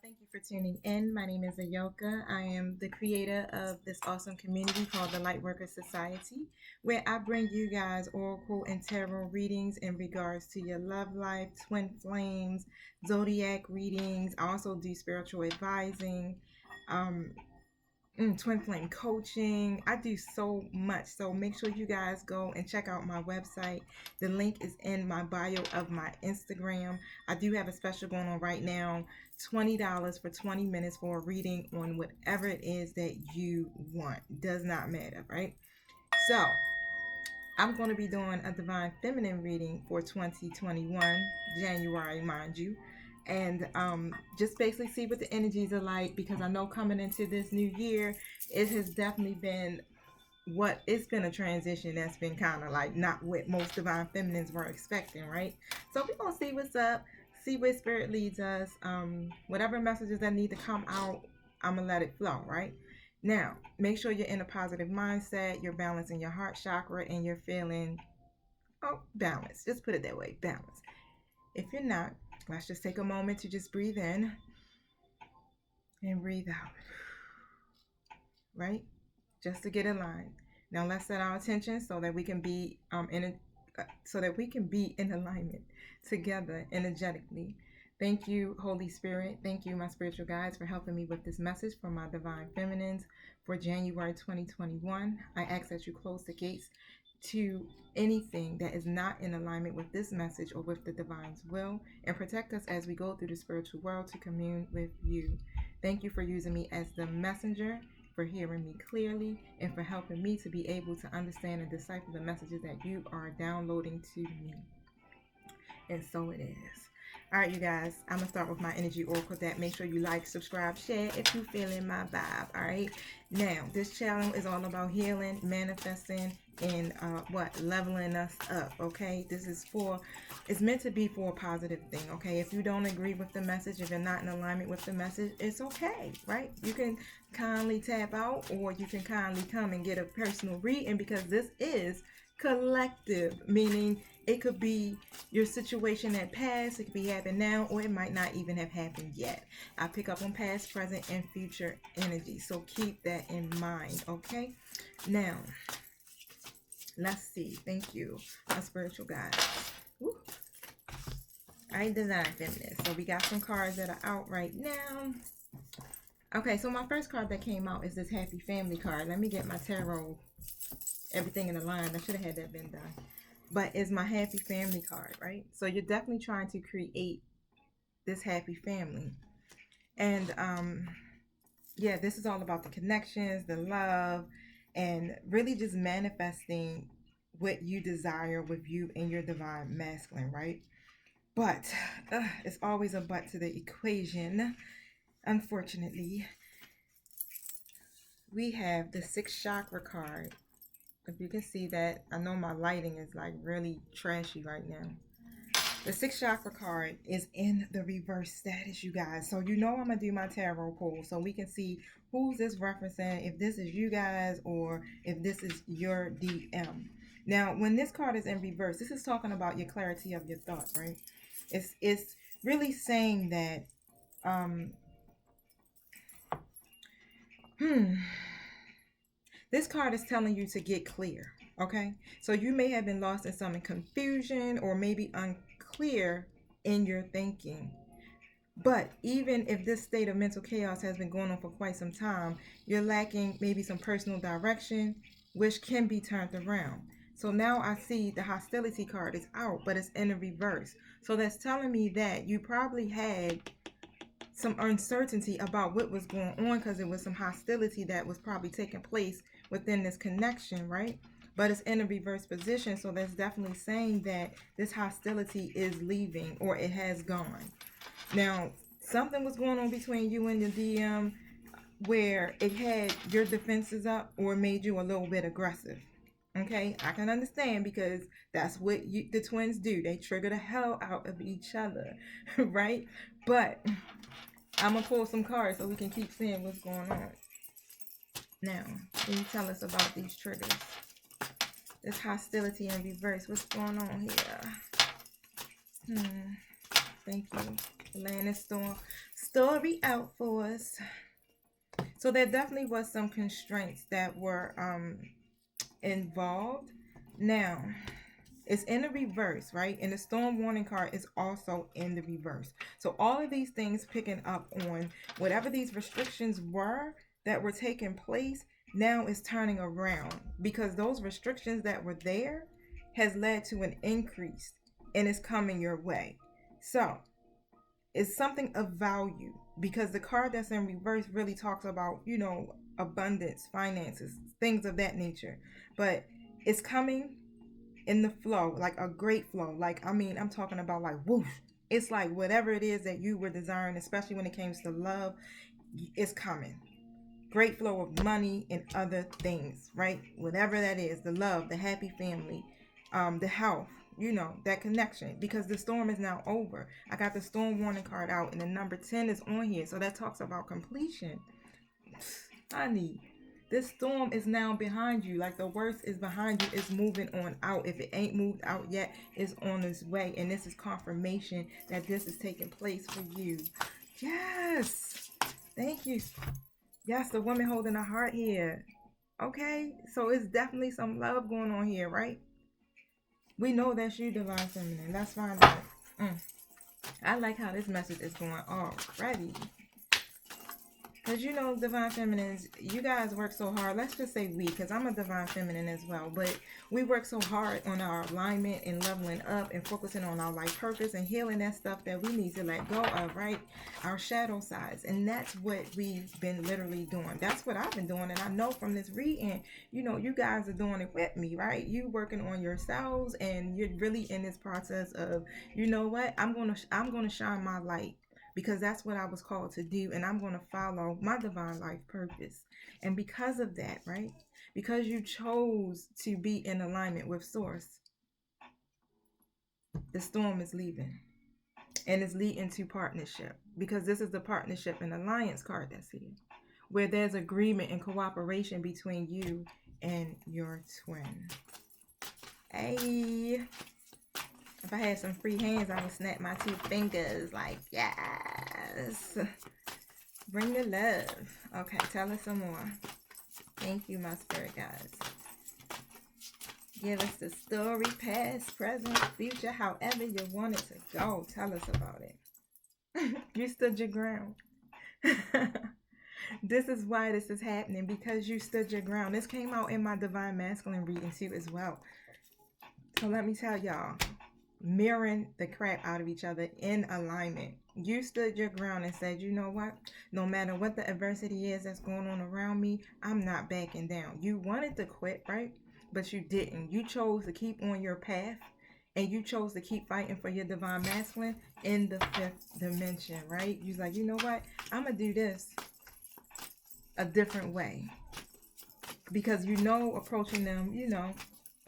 Thank you for tuning in. My name is Ayoka. I am the creator of this awesome community called the Lightworker Society, where I bring you guys oracle and tarot readings in regards to your love life, twin flames, zodiac readings. I also do spiritual advising. Um, Twin flame coaching. I do so much, so make sure you guys go and check out my website. The link is in my bio of my Instagram. I do have a special going on right now, $20 for 20 minutes for a reading on whatever it is that you want. Does not matter, right? So I'm going to be doing a divine feminine reading for 2021, January, mind you. And just basically see what the energies are like, because I know coming into this new year, it has definitely been it's been a transition that's been kind of like not what most divine feminines were expecting, right? So we're going to see what's up, see where spirit leads us. Whatever messages that need to come out, I'm going to let it flow, right? Now, make sure you're in a positive mindset, you're balancing your heart chakra, and you're feeling, balanced. Just put it that way, balanced. If you're not, let's just take a moment to just breathe in and breathe out, right? Just to get aligned. Now let's set our attention so that we can be in alignment together energetically. Thank you, Holy Spirit. Thank you, my spiritual guides, for helping me with this message from my divine feminines for January 2021. I ask that you close the gates to anything that is not in alignment with this message or with the divine's will, and protect us as we go through the spiritual world to commune with you. Thank you for using me as the messenger, for hearing me clearly, and for helping me to be able to understand and decipher the messages that you are downloading to me. And so it is. All right, you guys, I'm going to start with my energy oracle deck. Make sure you like, subscribe, share if you're feeling my vibe, all right? Now, this channel is all about healing, manifesting, and leveling us up, okay? It's meant to be for a positive thing, okay? If you don't agree with the message, if you're not in alignment with the message, it's okay, right? You can kindly tap out, or you can kindly come and get a personal reading, because this is collective, meaning it could be your situation that passed, it could be happening now, or it might not even have happened yet. I pick up on past, present, and future energy, so keep that in mind, okay? Now, let's see. Thank you, my spiritual guides. Woo. I design feminist, so we got some cards that are out right now. Okay, so my first card that came out is this Happy Family card. Let me get my tarot, everything in the line. I should have had that been done. But it's my Happy Family card, right? So you're definitely trying to create this happy family. And yeah, this is all about the connections, the love, and really just manifesting what you desire with you and your divine masculine, right? But it's always a but to the equation. Unfortunately, we have the 6th chakra card. If you can see that, I know my lighting is like really trashy right now. The 6th chakra card is in the reverse status, you guys. So you know I'm going to do my tarot pull so we can see who's this referencing, if this is you guys or if this is your DM. Now, when this card is in reverse, this is talking about your clarity of your thought, right? It's really saying that this card is telling you to get clear, okay? So you may have been lost in some confusion or maybe unclear in your thinking. But even if this state of mental chaos has been going on for quite some time, you're lacking maybe some personal direction, which can be turned around. So now I see the hostility card is out, but it's in the reverse. So that's telling me that you probably had some uncertainty about what was going on, because it was some hostility that was probably taking place within this connection, right? But it's in a reverse position, so that's definitely saying that this hostility is leaving, or it has gone. Now, something was going on between you and your DM where it had your defenses up or made you a little bit aggressive. Okay, I can understand, because that's what the twins do. They trigger the hell out of each other, right? But I'm going to pull some cards so we can keep seeing what's going on. Now, can you tell us about these triggers? This hostility in reverse. What's going on here? Thank you. Laying this story out for us. So there definitely was some constraints that were involved. Now, it's in the reverse, right? And the storm warning card is also in the reverse. So all of these things picking up on whatever these restrictions were that were taking place, now is turning around because those restrictions that were there has led to an increase and it's coming your way. So it's something of value because the card that's in reverse really talks about, abundance, finances, things of that nature. But it's coming in the flow, like a great flow. Like, I mean, I'm talking about like whoosh. It's like whatever it is that you were desiring, especially when it comes to love, it's coming. Great flow of money and other things, right? Whatever that is, the love, the happy family, the health, that connection. Because the storm is now over. I got the storm warning card out, and the number 10 is on here. So that talks about completion. Honey, this storm is now behind you. Like the worst is behind you. It's moving on out. If it ain't moved out yet, it's on its way. And this is confirmation that this is taking place for you. Yes. Thank you. Yes, the woman holding a heart here. Okay, so it's definitely some love going on here, right? We know that's you, Divine Feminine. Let's find out. I like how this message is going already. Because Divine Feminines, you guys work so hard. Let's just say we, because I'm a Divine Feminine as well. But we work so hard on our alignment and leveling up and focusing on our life purpose and healing that stuff that we need to let go of, right? Our shadow sides. And that's what we've been literally doing. That's what I've been doing. And I know from this reading, you guys are doing it with me, right? You working on yourselves and you're really in this process of, you know what? I'm gonna shine my light. Because that's what I was called to do, and I'm going to follow my divine life purpose. And because of that, right? Because you chose to be in alignment with Source, the storm is leaving. And it's leading to partnership. Because this is the partnership and alliance card that's here. Where there's agreement and cooperation between you and your twin. Hey. If I had some free hands, I would snap my 2 fingers like, yes. Bring the love. Okay, tell us some more. Thank you, my spirit guides. Give us the story, past, present, future, however you want it to go. Tell us about it. You stood your ground. This is why this is happening, because you stood your ground. This came out in my Divine Masculine reading too as well. So let me tell y'all. Mirroring the crap out of each other in alignment. You stood your ground and said, you know what? No matter what the adversity is that's going on around me, I'm not backing down. You wanted to quit, right? But you didn't. You chose to keep on your path, and you chose to keep fighting for your divine masculine in the 5th dimension, right? You're like, you know what? I'm going to do this a different way. Because approaching them,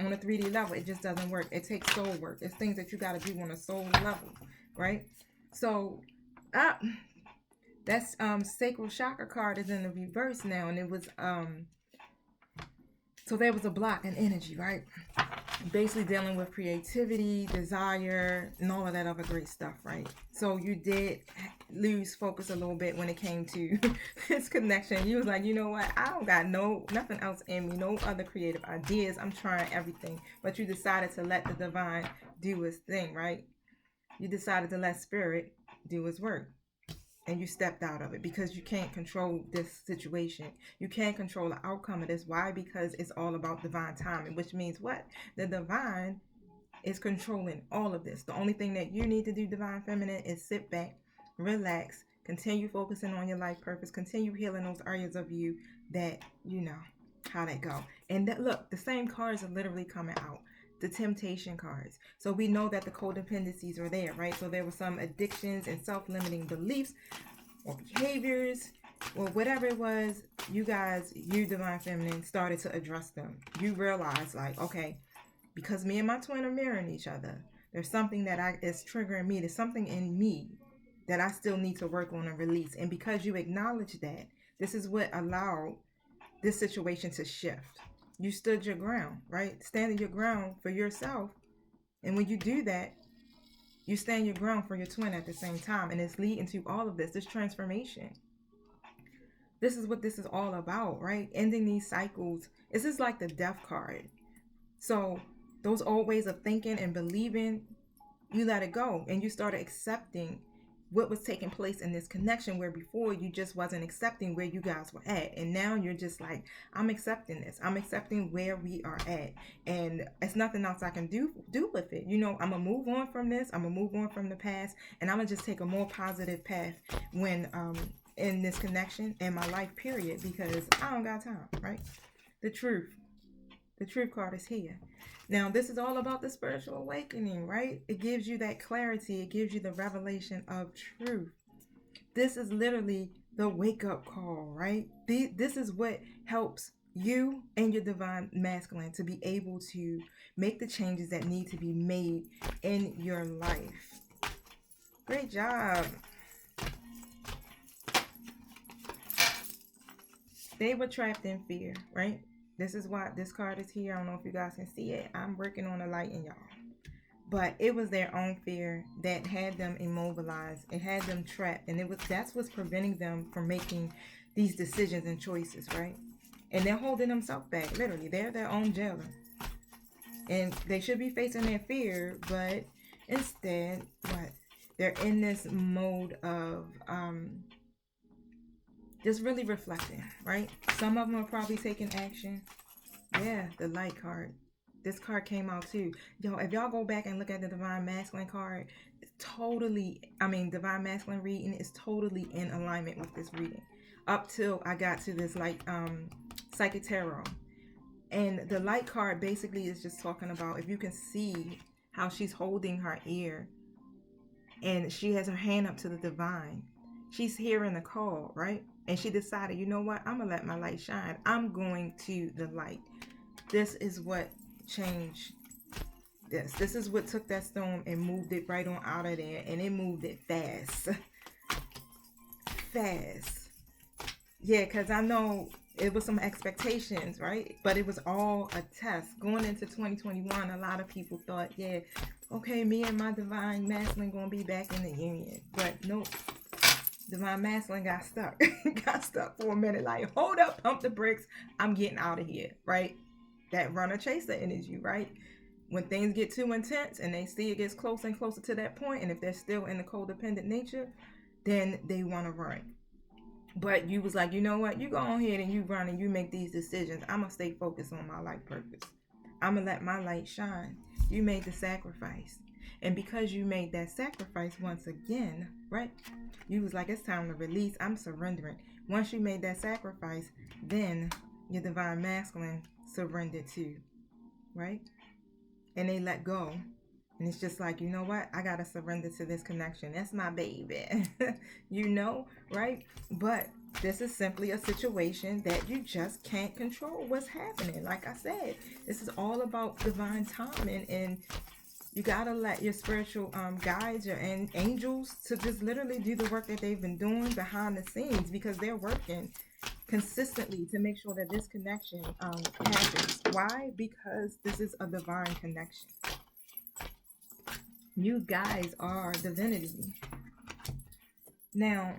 on a 3D level, it just doesn't work. It takes soul work. It's things that you got to do on a soul level, right? So, that's sacral chakra card is in the reverse now, and it was so there was a block in energy, right? Basically dealing with creativity, desire, and all of that other great stuff, right? So you did lose focus a little bit when it came to this connection. You was like, you know what? I don't got nothing else in me, no other creative ideas. I'm trying everything. But you decided to let the divine do its thing, right? You decided to let spirit do its work. And you stepped out of it because you can't control this situation. You can't control the outcome of this. Why? Because it's all about divine timing, which means what? The divine is controlling all of this. The only thing that you need to do, Divine Feminine, is sit back, relax, continue focusing on your life purpose, continue healing those areas of you that you know how they go. And that, look, the same cards are literally coming out. The temptation cards. So we know that the codependencies are there, right? So there were some addictions and self-limiting beliefs or behaviors or whatever it was. You Divine Feminine, started to address them. You realized, like, okay, because me and my twin are mirroring each other, there's something that is triggering me. There's something in me that I still need to work on and release. And because you acknowledge that, this is what allowed this situation to shift. You stood your ground, right? Standing your ground for yourself. And when you do that, You stand your ground for your twin at the same time, and it's leading to all of this transformation. This is what this is all about, right? Ending these cycles. This is like the death card. So those old ways of thinking and believing, you let it go, and you started accepting what was taking place in this connection, where before you just wasn't accepting where you guys were at, and now you're just like, I'm accepting this, I'm accepting where we are at, and it's nothing else I can do with it. You know, I'm gonna move on from this, I'm gonna move on from the past, and I'm gonna just take a more positive path when in this connection in my life, period, because I don't got time, right? The truth card is here. Now, this is all about the spiritual awakening, right? It gives you that clarity. It gives you the revelation of truth. This is literally the wake-up call, right? This is what helps you and your divine masculine to be able to make the changes that need to be made in your life. Great job. They were trapped in fear, right? This is why this card is here. I don't know if you guys can see it. I'm working on the light in y'all. But it was their own fear that had them immobilized. It had them trapped. And that's what's preventing them from making these decisions and choices, right? And they're holding themselves back, literally. They're their own jailer. And they should be facing their fear, but instead, what? They're in this mode of just really reflecting, right? Some of them are probably taking action. Yeah, the light card. This card came out too. Yo, if y'all go back and look at the Divine Masculine card, Divine Masculine reading is totally in alignment with this reading. Up till I got to this Psychic Tarot. And the light card basically is just talking about, if you can see how she's holding her ear and she has her hand up to the divine. She's hearing the call, right? And she decided, you know what? I'm going to let my light shine. I'm going to the light. This is what changed this. This is what took that stone and moved it right on out of there. And it moved it fast. Fast. Yeah, because I know it was some expectations, right? But it was all a test. Going into 2021, a lot of people thought, yeah, okay, me and my divine masculine going to be back in the union. But nope. Divine masculine got stuck. Got stuck for a minute. Like, hold up, pump the brakes. I'm getting out of here, right? That runner chaser energy, right? When things get too intense and they see it gets closer and closer to that point, and if they're still in the codependent nature, then they want to run. But you was like, you know what? You go on ahead and you run and you make these decisions. I'm going to stay focused on my life purpose. I'm going to let my light shine. You made the sacrifice. And because you made that sacrifice once again, right? You was like, it's time to release. I'm surrendering. Once you made that sacrifice, then your divine masculine surrendered too, right? And they let go. And it's just like, you know what? I got to surrender to this connection. That's my baby. You know, right? But this is simply a situation that you just can't control what's happening. Like I said, this is all about divine timing, and you got to let your spiritual guides and angels to just literally do the work that they've been doing behind the scenes, because they're working consistently to make sure that this connection happens. Why? Because this is a divine connection. You guys are divinity. Now,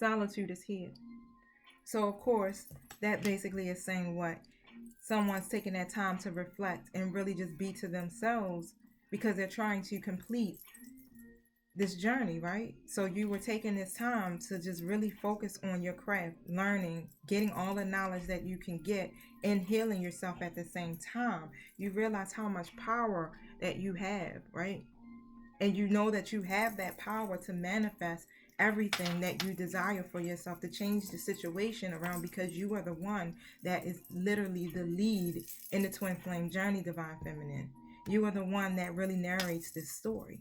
solitude is here. So, of course, that basically is saying what? Someone's taking that time to reflect and really just be to themselves, because they're trying to complete this journey, right? So you were taking this time to just really focus on your craft, learning, getting all the knowledge that you can get, and healing yourself at the same time. You realize how much power that you have, right? And you know that you have that power to manifest everything that you desire for yourself, to change the situation around, because you are the one that is literally the lead in the twin flame journey, divine feminine. You are the one that really narrates this story.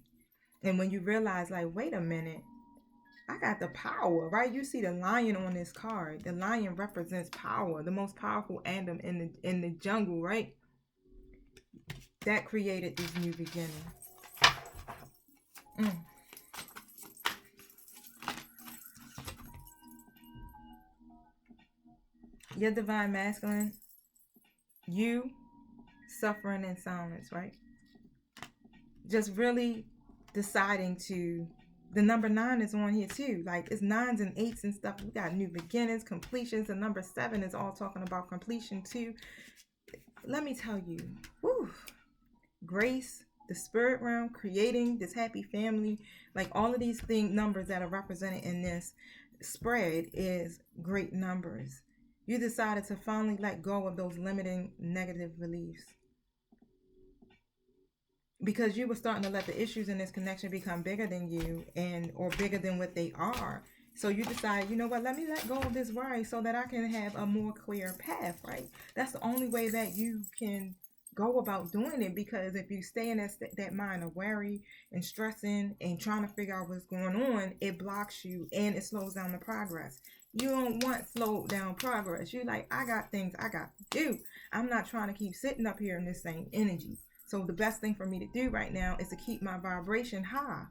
And when you realize, like, wait a minute, I got the power, right? You see the lion on this card. The lion represents power, the most powerful animal in the jungle, right? That created this new beginning. Your divine masculine, you suffering in silence, right? just really deciding to, the number 9 is on here too. Like, it's 9s and 8s and stuff. We got new beginnings, completions, and number 7 is all talking about completion too. Let me tell you, whew, grace, the spirit realm, creating this happy family, like all of these numbers that are represented in this spread is great numbers. You decided to finally let go of those limiting negative beliefs, because you were starting to let the issues in this connection become bigger than you, and or bigger than what they are. So you decide, you know what, let me let go of this worry so that I can have a more clear path, right? That's the only way that you can go about doing it, because if you stay in that mind of worry and stressing and trying to figure out what's going on, it blocks you and it slows down the progress. You don't want slowed down progress. You're like, I got things I got to do. I'm not trying to keep sitting up here in this same energy. So the best thing for me to do right now is to keep my vibration high.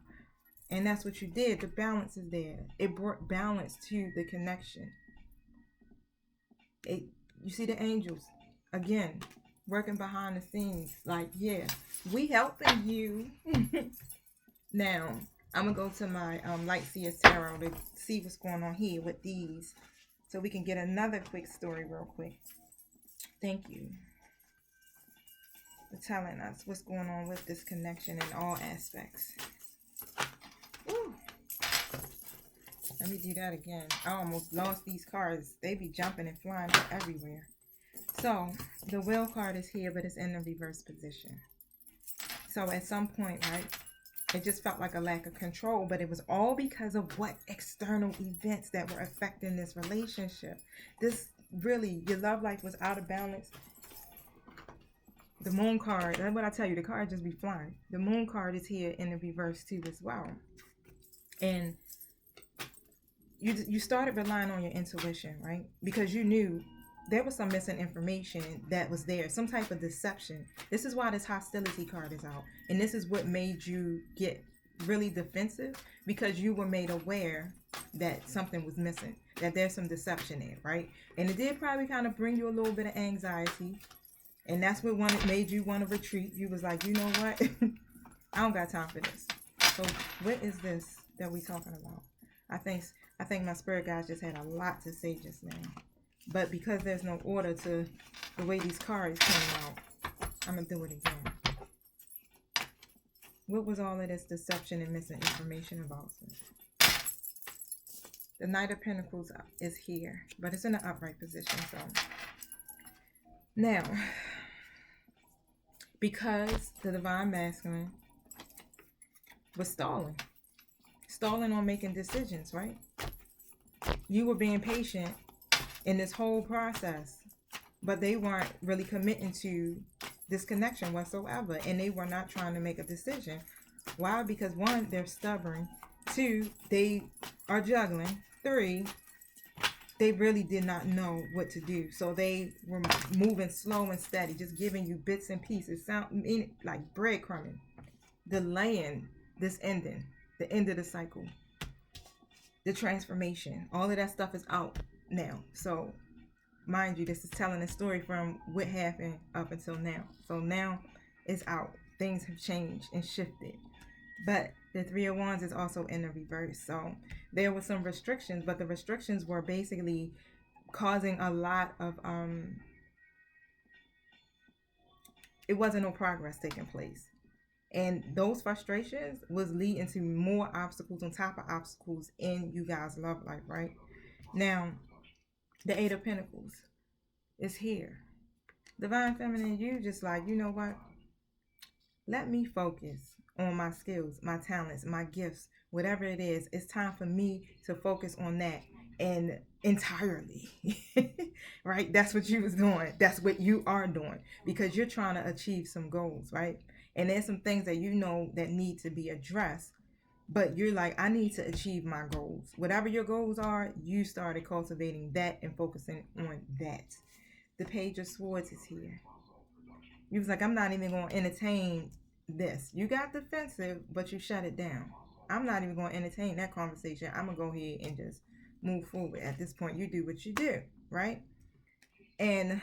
And that's what you did. The balance is there. It brought balance to the connection. You see the angels, again, working behind the scenes. Like, yeah, we helping you. Now, I'm going to go to my Light Seers Tarot to see what's going on here with these, so we can get another quick story real quick. Thank you for telling us what's going on with this connection in all aspects. Woo. Let me do that again. I almost lost these cards. They be jumping and flying everywhere. So, the Will card is here, but it's in the reverse position. So, at some point, right, it just felt like a lack of control, but it was all because of what external events that were affecting this relationship. This really, your love life was out of balance. The Moon card, that's what I tell you, the card just be flying. The Moon card is here in the reverse too as well. And you started relying on your intuition, right? Because you knew there was some missing information that was there, some type of deception. This is why this hostility card is out. And this is what made you get really defensive, because you were made aware that something was missing, that there's some deception there, right? And it did probably kind of bring you a little bit of anxiety. And that's what made you want to retreat. You was like, you know what? I don't got time for this. So what is this that we talking about? I think my spirit guides just had a lot to say just now. But because there's no order to the way these cards came out, I'm going to do it again. What was all of this deception and missing information about? The Knight of Pentacles is here, but it's in an upright position. So now, because the Divine Masculine was stalling on making decisions, right? You were being patient in this whole process, but they weren't really committing to this connection whatsoever, and they were not trying to make a decision. Why? Because 1, they're stubborn. 2, they are juggling. 3, they really did not know what to do, so they were moving slow and steady, just giving you bits and pieces, like breadcrumbing, delaying this ending, the end of the cycle, the transformation. All of that stuff is out now. So mind you, this is telling a story from what happened up until now. So now it's out. Things have changed and shifted. But the 3 of Wands is also in the reverse. So there were some restrictions, but the restrictions were basically causing a lot of it wasn't no progress taking place. And those frustrations was leading to more obstacles on top of obstacles in you guys' love life, right? Now, the 8 of Pentacles is here. Divine Feminine, you just like, you know what? Let me focus on my skills, my talents, my gifts, whatever it is. It's time for me to focus on that and entirely, right? That's what you was doing. That's what you are doing, because you're trying to achieve some goals, right? And there's some things that you know that need to be addressed, but you're like, I need to achieve my goals. Whatever your goals are, you started cultivating that and focusing on that. The Page of Swords is here. You was like, I'm not even going to entertain this. You got defensive, but you shut it down. I'm not even going to entertain that conversation. I'm going to go ahead and just move forward. At this point, you do what you do, right? And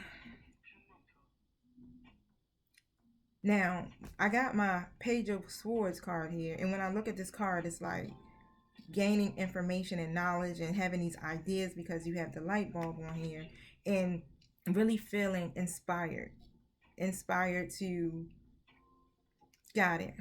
Now, I got my Page of Swords card here, and when I look at this card, it's like gaining information and knowledge and having these ideas because you have the light bulb on here, and really feeling inspired. Inspired to, got it.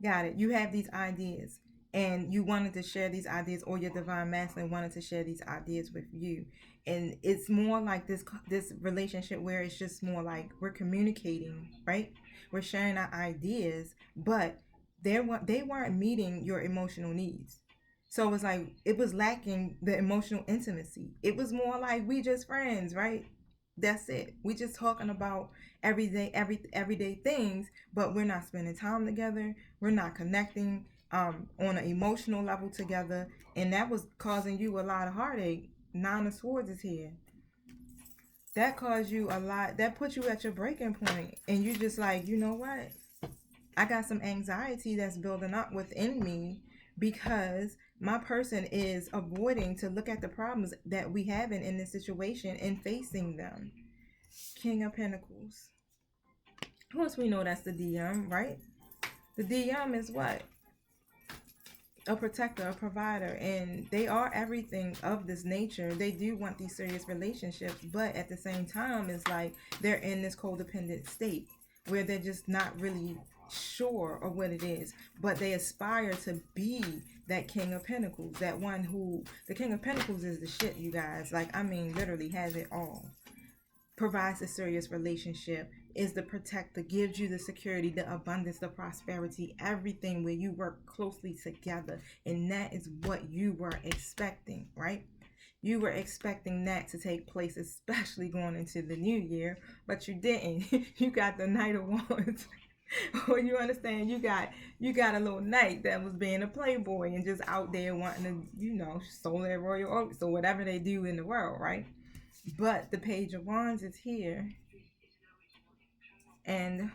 Got it. You have these ideas and you wanted to share these ideas, or your divine masculine wanted to share these ideas with you. And it's more like this relationship where it's just more like we're communicating, right? We're sharing our ideas, but they weren't meeting your emotional needs. So it was like it was lacking the emotional intimacy. It was more like we just friends, right? That's it. We just talking about everyday things, but we're not spending time together. We're not connecting on an emotional level together, and that was causing you a lot of heartache. Nine of Swords is here. That caused you a lot. That put you at your breaking point, and you just like, you know what? I got some anxiety that's building up within me because my person is avoiding to look at the problems that we have in this situation and facing them. King of Pentacles. Of course, we know that's the DM, right? The DM is what? A protector, a provider, and they are everything of this nature. They do want these serious relationships, but at the same time, it's like they're in this codependent state where they're just not really sure of what it is, but they aspire to be that King of Pentacles, that one who, the King of Pentacles is the shit, you guys. Like, I mean, literally has it all. Provides a serious relationship, is the protector, gives you the security, the abundance, the prosperity, everything where you work closely together. And that is what you were expecting, right? You were expecting that to take place, especially going into the new year, but you didn't. You got the Knight of Wands. Or you understand, you got a little knight that was being a playboy and just out there wanting to, stole their royal oats or whatever they do in the world, right? But the Page of Wands is here. And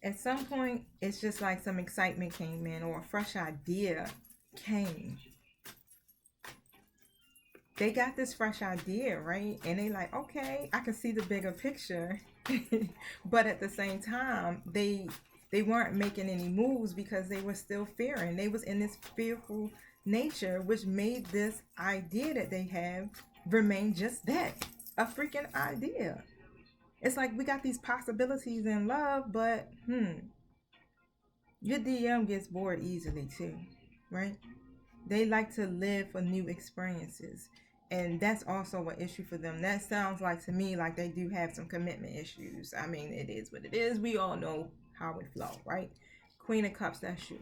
at some point, it's just like some excitement came in, or a fresh idea came. They got this fresh idea, right? And they like, okay, I can see the bigger picture. But at the same time, they weren't making any moves because they were still fearing. They was in this fearful nature, which made this idea that they have remain just that, a freaking idea. It's like we got these possibilities in love, but your DM gets bored easily too, right? They like to live for new experiences, and that's also an issue for them. That sounds like to me like they do have some commitment issues. I mean, it is what it is. We all know how it flows, right? Queen of Cups, that's you.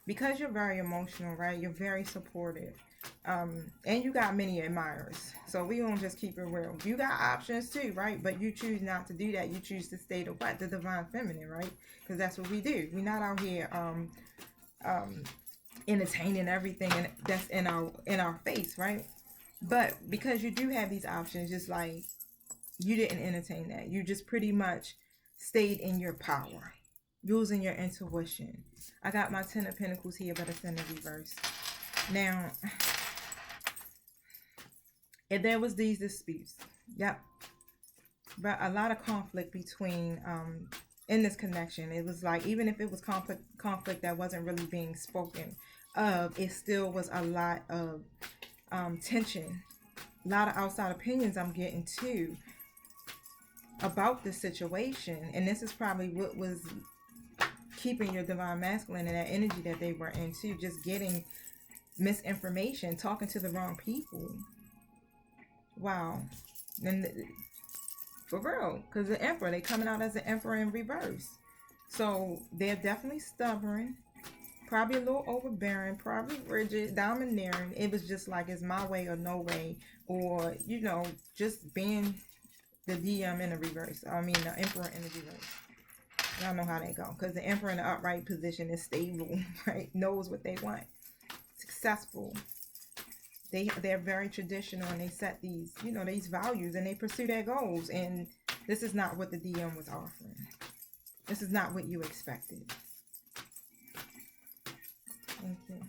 Because you're very emotional, right? You're very supportive. And you got many admirers. So we don't just keep it real. You got options too, right? But you choose not to do that. You choose to stay the what? The divine feminine, right? Because that's what we do. We're not out here entertaining everything and that's in our face, right? But because you do have these options, just like you didn't entertain that. You just pretty much stayed in your power, using your intuition. I got my Ten of Pentacles here, but it's in the reverse. Now, if there was these disputes, yep, but a lot of conflict between in this connection. It was like, even if it was conflict that wasn't really being spoken of, it still was a lot of tension, a lot of outside opinions I'm getting too about the situation. And this is probably what was keeping your divine masculine and that energy that they were into, just getting misinformation, talking to the wrong people. Wow. And for real, because the Emperor, they coming out as the Emperor in reverse. So they're definitely stubborn, probably a little overbearing, probably rigid, domineering. It was just like, it's my way or no way, or just being the DM in the reverse. I mean, the Emperor in the reverse. Y'all know how they go, because the Emperor in the upright position is stable, right? Knows what they want. Successful. They're very traditional, and they set these these values, and they pursue their goals. And this is not what the DM was offering. This is not what you expected. Thank you.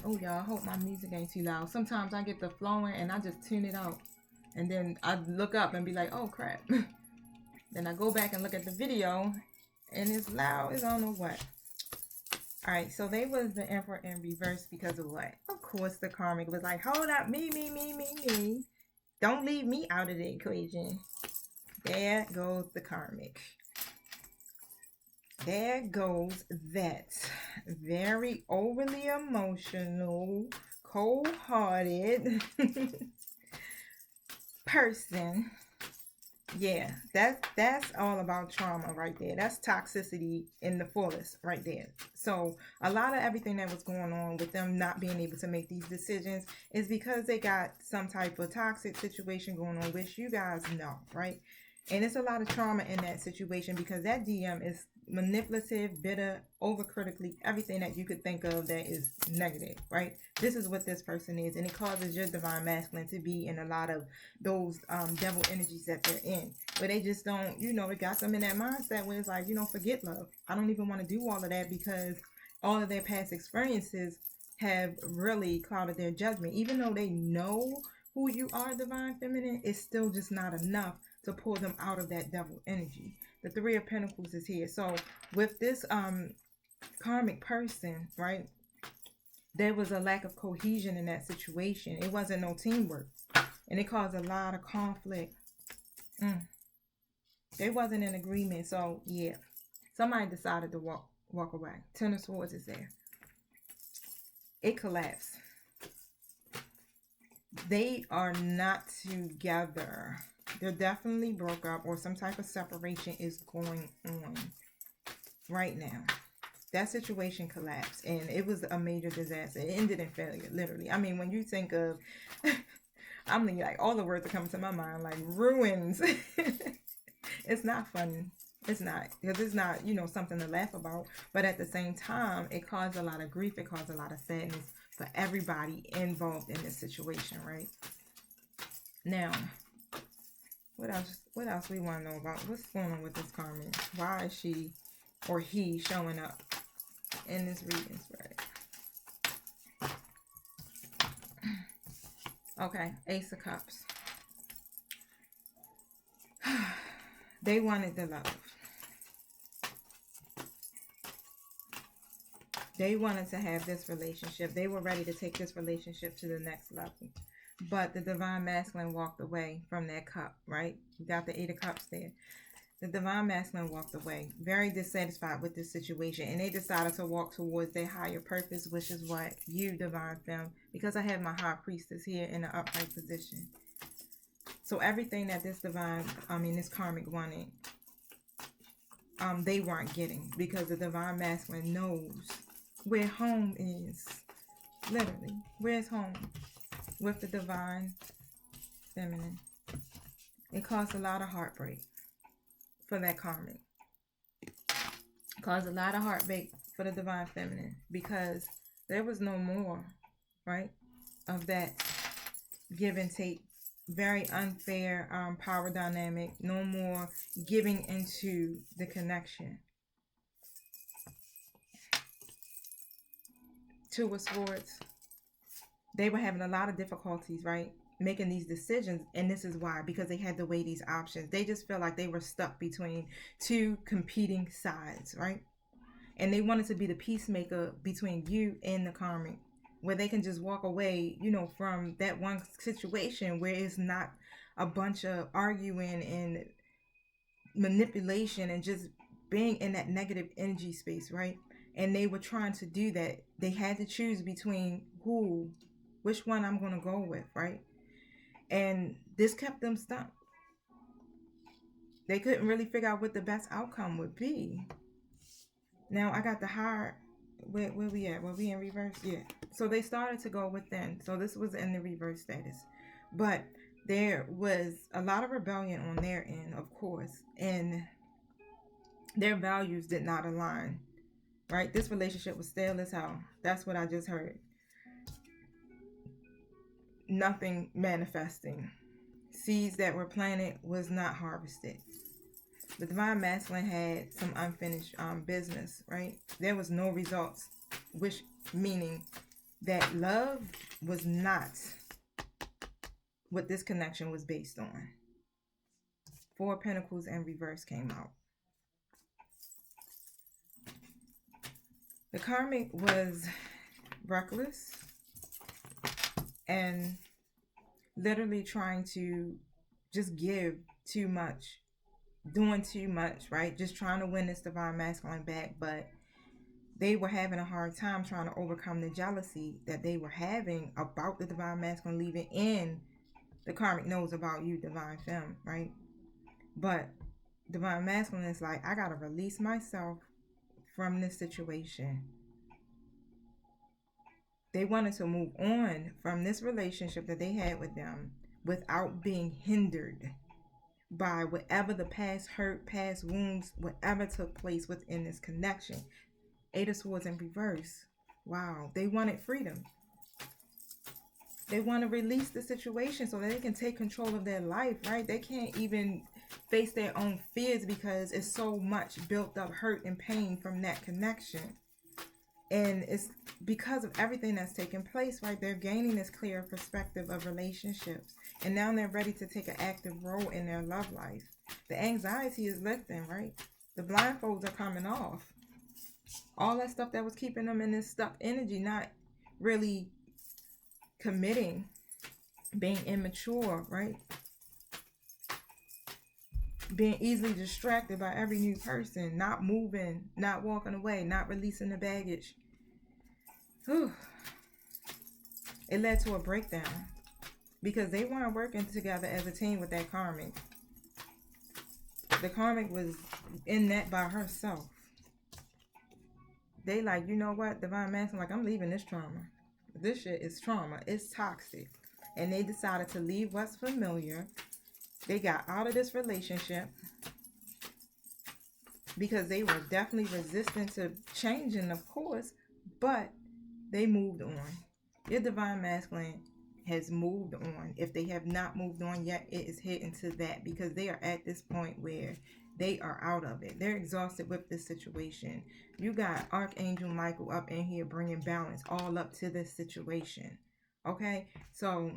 Oh, y'all, I hope my music ain't too loud. Sometimes I get the flowing and I just tune it out. And then I look up and be like, oh, crap. Then I go back and look at the video and it's loud as I don't know what. All right, so they was the Emperor in reverse because of what? Of course, the karmic was like, hold up, me. Don't leave me out of the equation. There goes the karmic. There goes that very overly emotional, cold-hearted person. Yeah, that's all about trauma right there. That's toxicity in the fullest right there. So a lot of everything that was going on with them not being able to make these decisions is because they got some type of toxic situation going on, which you guys know, right? And it's a lot of trauma in that situation because that DM is manipulative, bitter, overcritically, everything that you could think of that is negative, right? This is what this person is, and it causes your divine masculine to be in a lot of those devil energies that they're in, where they just don't, it got them in that mindset where it's like, forget love. I don't even want to do all of that because all of their past experiences have really clouded their judgment. Even though they know who you are, divine feminine, it's still just not enough to pull them out of that devil energy. The Three of Pentacles is here. So with this karmic person, right, there was a lack of cohesion in that situation. It wasn't no teamwork. And it caused a lot of conflict. They wasn't in agreement. So yeah, somebody decided to walk away. Ten of Swords is there. It collapsed. They are not together. They're definitely broke up, or some type of separation is going on right now. That situation collapsed, and it was a major disaster. It ended in failure, literally. I mean, when you think of, I'm like, all the words that come to my mind, like ruins. It's not funny. It's not, because it's not, something to laugh about. But at the same time, it caused a lot of grief. It caused a lot of sadness for everybody involved in this situation, right? Now, what else we want to know about? What's going on with this karmic? Why is she or he showing up in this reading spread? Okay, Ace of Cups. They wanted the love. They wanted to have this relationship. They were ready to take this relationship to the next level. But the divine masculine walked away from that cup, right? You got the Eight of Cups there. The divine masculine walked away, very dissatisfied with this situation, and they decided to walk towards their higher purpose, which is what you, divine femme, because I have my high priestess here in the upright position. So everything that this this karmic wanted, they weren't getting, because the divine masculine knows where home is. Literally, where's home? With the divine feminine, it caused a lot of heartbreak for that karmic. It caused a lot of heartbreak for the divine feminine, because there was no more, right, of that give and take, very unfair power dynamic. No more giving into the connection. Two of Swords. They were having a lot of difficulties, right, making these decisions. And this is why, because they had to weigh these options. They just felt like they were stuck between two competing sides, right? And they wanted to be the peacemaker between you and the karmic, where they can just walk away, from that one situation where it's not a bunch of arguing and manipulation and just being in that negative energy space, right? And they were trying to do that. They had to choose between which one I'm going to go with, right? And this kept them stuck. They couldn't really figure out what the best outcome would be. Now I got the higher, where we at? Were we in reverse? Yeah. So they started to go within. So this was in the reverse status. But there was a lot of rebellion on their end, of course. And their values did not align, right? This relationship was stale as hell. That's what I just heard. Nothing manifesting. Seeds that were planted was not harvested. The divine masculine had some unfinished business, right? There was no results, which meaning that love was not what this connection was based on. Four of Pentacles in reverse came out. The karmic was reckless and literally trying to just give too much, doing too much, right? Just trying to win this divine masculine back, but they were having a hard time trying to overcome the jealousy that they were having about the divine masculine leaving, and the karmic knows about you, divine femme, right? But divine masculine is like, I gotta release myself from this situation. They wanted to move on from this relationship that they had with them without being hindered by whatever the past hurt, past wounds, whatever took place within this connection. Eight of Swords in reverse. Wow. They wanted freedom. They want to release the situation so that they can take control of their life, right? They can't even face their own fears because it's so much built up hurt and pain from that connection. And it's because of everything that's taken place, right? They're gaining this clear perspective of relationships. And now they're ready to take an active role in their love life. The anxiety is lifting, right? The blindfolds are coming off. All that stuff that was keeping them in this stuck energy, not really committing, being immature, right? Being easily distracted by every new person, not moving, not walking away, not releasing the baggage. Whew. It led to a breakdown because they weren't working together as a team with that karmic. The karmic was in that by herself. They like, you know what, divine masculine, like, I'm leaving this trauma. This shit is trauma. It's toxic. And they decided to leave what's familiar. They got out of this relationship because they were definitely resistant to changing, of course, but they moved on. Your divine masculine has moved on. If they have not moved on yet, it is hitting to that because they are at this point where they are out of it. They're exhausted with this situation. You got Archangel Michael up in here bringing balance all up to this situation. Okay? So,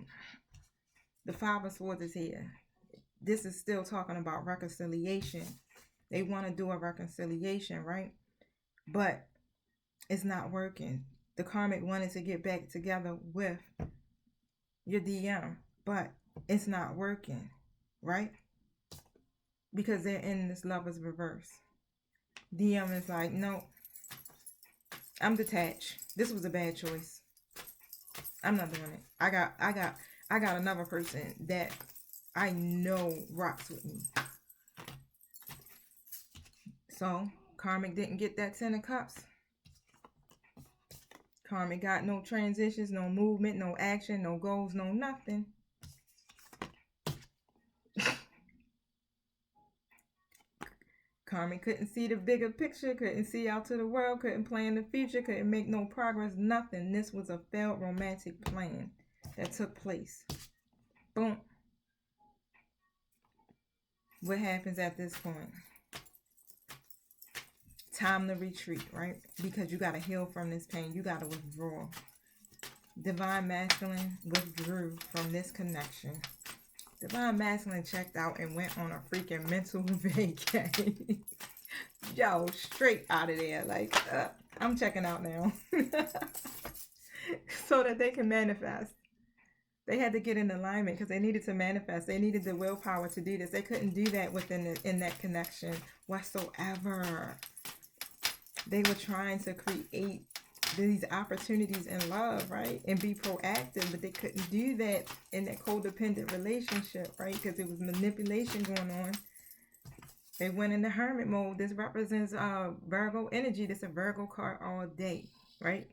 the Five of Swords is here. This is still talking about reconciliation. They want to do a reconciliation, right? But it's not working. The karmic wanted to get back together with your DM, but it's not working, right? Because they're in this lover's reverse. DM is like, no, I'm detached. This was a bad choice. I'm not doing it. I got another person that I know rocks with me. So karmic didn't get that 10 of Cups. Karmic got no transitions, no movement, no action, no goals, no nothing. Karmic couldn't see the bigger picture, couldn't see out to the world, couldn't plan the future, couldn't make no progress, nothing. This was a failed romantic plan that took place. Boom. What happens at this point? Time to retreat, right? Because you got to heal from this pain. You got to withdraw. Divine masculine withdrew from this connection. Divine masculine checked out and went on a freaking mental vacation. Yo, straight out of there. Like, I'm checking out now. So that they can manifest. They had to get in alignment because they needed to manifest. They needed the willpower to do this. They couldn't do that in that connection whatsoever. They were trying to create these opportunities in love, right? And be proactive, but they couldn't do that in that codependent relationship, right? Because there was manipulation going on. They went into hermit mode. This represents Virgo energy. This is a Virgo card all day, right?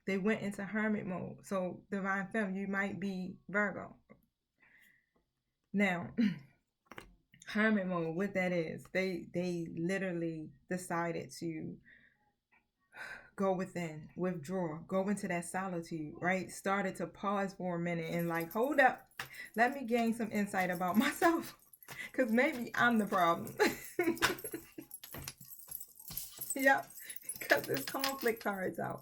They went into hermit mode. So, divine femme, you might be Virgo. Now, hermit mode, what that is, they literally decided to go within, withdraw, go into that solitude, right? Started to pause for a minute and like, hold up, let me gain some insight about myself, because maybe I'm the problem. Yep, because there's conflict cards out.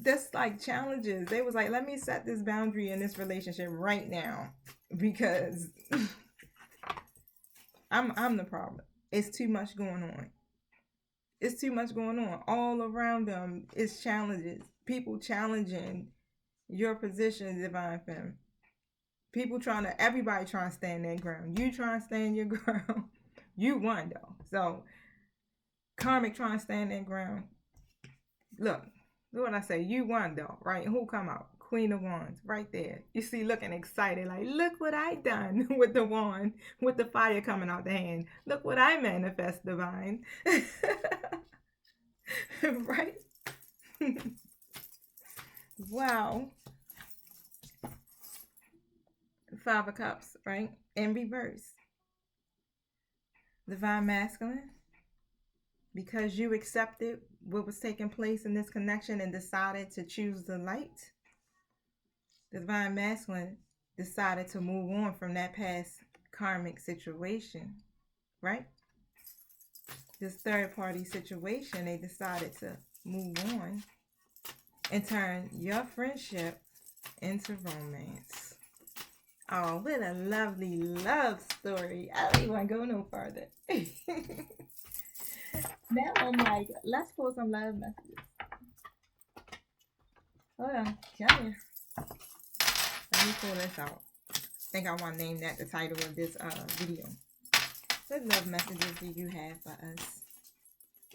That's like challenges. They was like, let me set this boundary in this relationship right now because I'm the problem. It's too much going on. It's too much going on. All around them is challenges. People challenging your position, divine femme. People trying to, everybody trying to stand their ground. You trying to stand your ground. You won though. So karmic trying to stand their ground. Look what I say. You won though, right? Who come out? Queen of Wands, right there. You see, looking excited, like, look what I done with the wand, with the fire coming out the hand. Look what I manifest, divine. Right? Wow. Five of Cups, right? In reverse. Divine Masculine. Because you accepted what was taking place in this connection and decided to choose the light, the Divine Masculine decided to move on from that past karmic situation, right? This third party situation, they decided to move on and turn your friendship into romance. Oh, what a lovely love story. I don't even want to go no further. Now I'm like, let's pull some love messages. Hold on, come here. Let me pull this out. I think I want to name that the title of this video. What love messages do you have for us?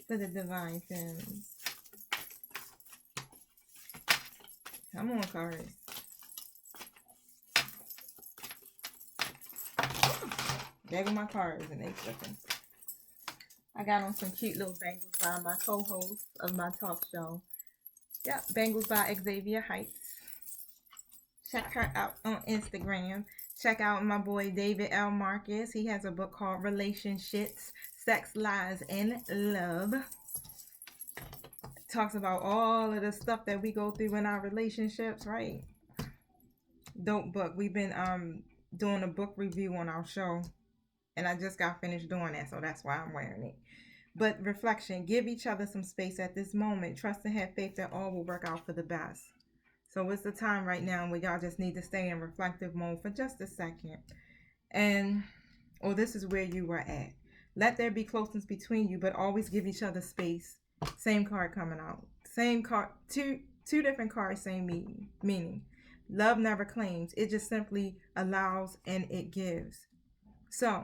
For the divine femmes. Come on, cards. There go my cards and they flipping. I got on some cute little bangles by my co-host of my talk show. Yep, bangles by Xavier Heights. Check her out on Instagram. Check out my boy David L. Marcus. He has a book called Relationships, Sex, Lies, and Love. Talks about all of the stuff that we go through in our relationships, right? Dope book. We've been doing a book review on our show. And I just got finished doing that, so that's why I'm wearing it. But reflection, give each other some space at this moment. Trust and have faith that all will work out for the best. So it's the time right now where y'all just need to stay in reflective mode for just a second. And, this is where you were at. Let there be closeness between you, but always give each other space. Same card coming out. Same card, two different cards, same meaning. Love never claims. It just simply allows and it gives. So,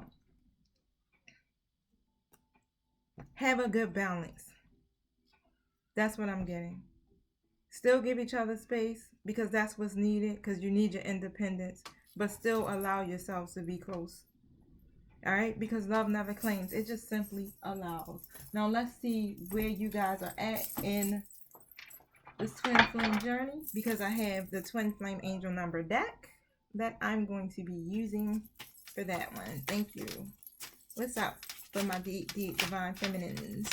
have a good balance. That's what I'm getting. Still give each other space because that's what's needed, because you need your independence, but still allow yourselves to be close. All right? Because love never claims. It just simply allows. Now, let's see where you guys are at in this twin flame journey, because I have the twin flame angel number deck that I'm going to be using for that one. Thank you. What's up for my divine feminines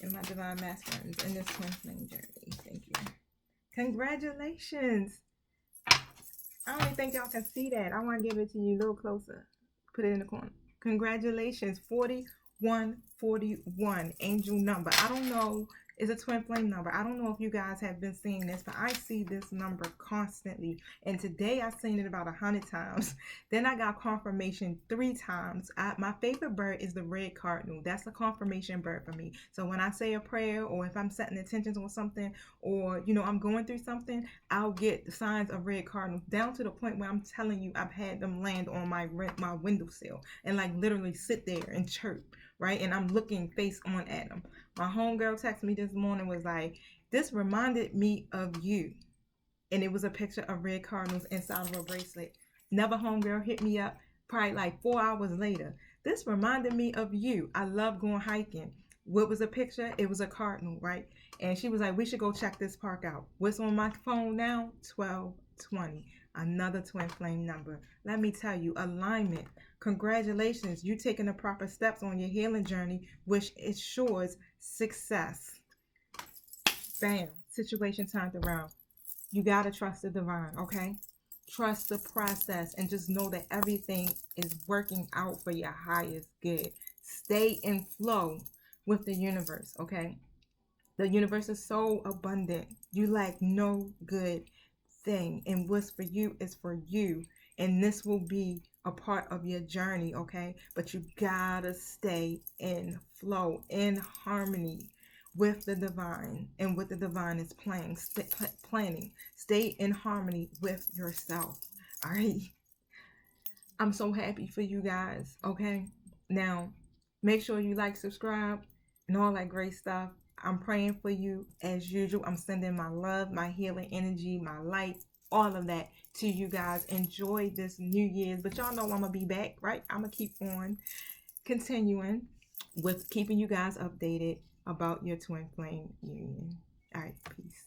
and my divine masculines in this twin flame journey? Thank you. Congratulations. I don't even think y'all can see that. I want to give it to you a little closer. Put it in the corner. Congratulations. 4141 angel number. I don't know. It's a twin flame number. I don't know if you guys have been seeing this, but I see this number constantly. And today I've seen it about 100 times. Then I got confirmation 3 times. My favorite bird is the red cardinal. That's a confirmation bird for me. So when I say a prayer, or if I'm setting intentions on something, or I'm going through something, I'll get the signs of red cardinal, down to the point where I'm telling you I've had them land on my windowsill and like literally sit there and chirp, right? And I'm looking face on at them. My homegirl texted me this morning, was like, this reminded me of you. And it was a picture of red cardinals inside of a bracelet. Another homegirl hit me up probably like 4 hours later. This reminded me of you. I love going hiking. What was a picture? It was a cardinal, right? And she was like, we should go check this park out. What's on my phone now? 1220. Another twin flame number. Let me tell you, alignment. Congratulations. You taking the proper steps on your healing journey, which ensures success. Bam. Situation turned around. You got to trust the divine, okay? Trust the process and just know that everything is working out for your highest good. Stay in flow with the universe, okay? The universe is so abundant. You lack no good thing. And what's for you is for you. And this will be a part of your journey, okay? But you gotta stay in flow, in harmony with the divine and what the divine is planning. Stay in harmony with yourself, all right? I'm so happy for you guys, okay? Now, make sure you like, subscribe, and all that great stuff. I'm praying for you as usual. I'm sending my love, my healing energy, my light, all of that to you guys. Enjoy this New Year's. But y'all know I'm going to be back, right? I'm going to keep on continuing with keeping you guys updated about your twin flame union. All right, peace.